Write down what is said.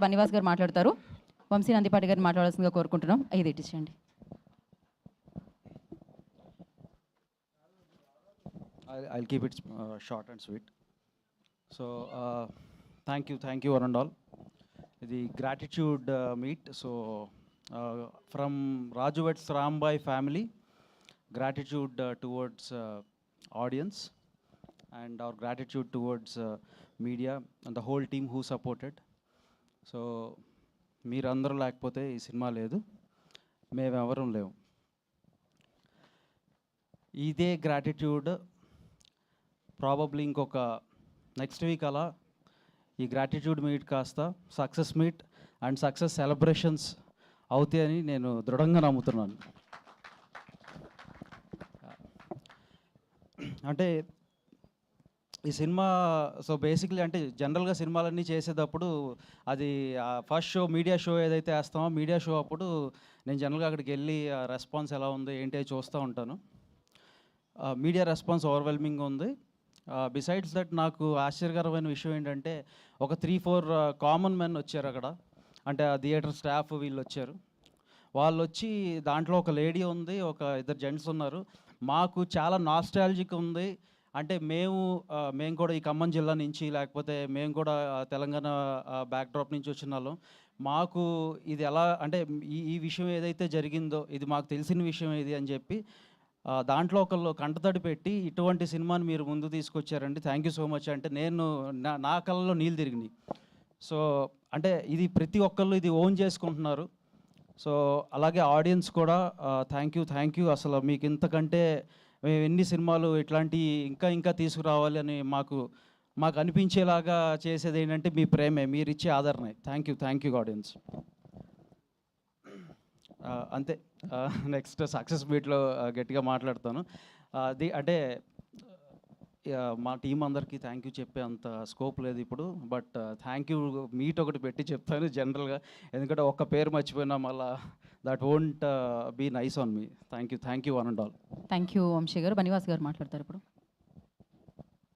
బనివాస్ గారు మాట్లాడతారు. వంశీ నందిపాటి గారిని మాట్లాడాల్సిందిగా కోరుకుంటున్నాం. 5 ఇచ్చేయండి. I'll keep it short and sweet. So thank you one and all. The gratitude meet. So from Rajuvet's Rambai family, gratitude towards audience and our gratitude towards media and the whole team who supported. So మీరందరూ లేకపోతే ఈ cinema లేదు, మేమెవరం లేవు. ఇదే gratitude probably ఇంకొక next week అలా ఈ gratitude meet కాస్త success meet and success celebrations అవుతాయని నేను దృఢంగా నమ్ముతున్నాను. అంటే ఈ సినిమా సో బేసిక్లీ అంటే జనరల్గా సినిమాలన్నీ చేసేటప్పుడు అది ఫస్ట్ షో మీడియా షో ఏదైతే వేస్తామో మీడియా షో అప్పుడు నేను జనరల్గా అక్కడికి వెళ్ళి రెస్పాన్స్ ఎలా ఉంది ఏంటి అది చూస్తూ ఉంటాను. మీడియా రెస్పాన్స్ ఓవర్వెల్మింగ్ ఉంది. బిసైడ్స్ దట్ నాకు ఆశ్చర్యకరమైన విషయం ఏంటంటే ఒక 3-4 కామన్ మెన్ వచ్చారు అక్కడ. అంటే ఆ థియేటర్ స్టాఫ్ వీళ్ళు వచ్చారు. వాళ్ళు వచ్చి దాంట్లో ఒక లేడీ ఉంది, ఒక 2 జెంట్స్ ఉన్నారు. మాకు చాలా నాస్టాలజిక్ ఉంది. అంటే మేము కూడా ఈ ఖమ్మం జిల్లా నుంచి, లేకపోతే మేము కూడా తెలంగాణ బ్యాక్డ్రాప్ నుంచి వచ్చిన వాళ్ళం. మాకు ఇది ఎలా అంటే ఈ విషయం ఏదైతే జరిగిందో ఇది మాకు తెలిసిన విషయం ఇది అని చెప్పి దాంట్లో ఒకళ్ళు కంటతడి పెట్టి ఇటువంటి సినిమాని మీరు ముందు తీసుకొచ్చారండి, థ్యాంక్ యూ సో మచ్ అంటే నేను నా కళ్ళలో నీళ్ళు తిరిగినాయి. సో అంటే ఇది ప్రతి ఒక్కళ్ళు ఇది ఓన్ చేసుకుంటున్నారు. సో అలాగే ఆడియన్స్ కూడా థ్యాంక్ యూ అసలు మీకు ఇంతకంటే మేము ఎన్ని సినిమాలు ఇట్లాంటి ఇంకా తీసుకురావాలి అని మాకు అనిపించేలాగా చేసేది ఏంటంటే మీ ప్రేమే, మీరు ఇచ్చే ఆదరణ. Thank you audience. అంతే. నెక్స్ట్ సక్సెస్ మీట్లో గట్టిగా మాట్లాడతాను. అంటే మా టీం అందరికీ థ్యాంక్ యూ చెప్పే అంత స్కోప్ లేదు ఇప్పుడు. బట్ థ్యాంక్ యూ మీట్ ఒకటి పెట్టి చెప్తాను జనరల్గా, ఎందుకంటే ఒక్క పేరు మర్చిపోయినా మళ్ళీ that won't be nice on me. Thank you one and all. Thank you Vamshi garu. బనివాస్ గారు మాట్లాడతారు ఇప్పుడు.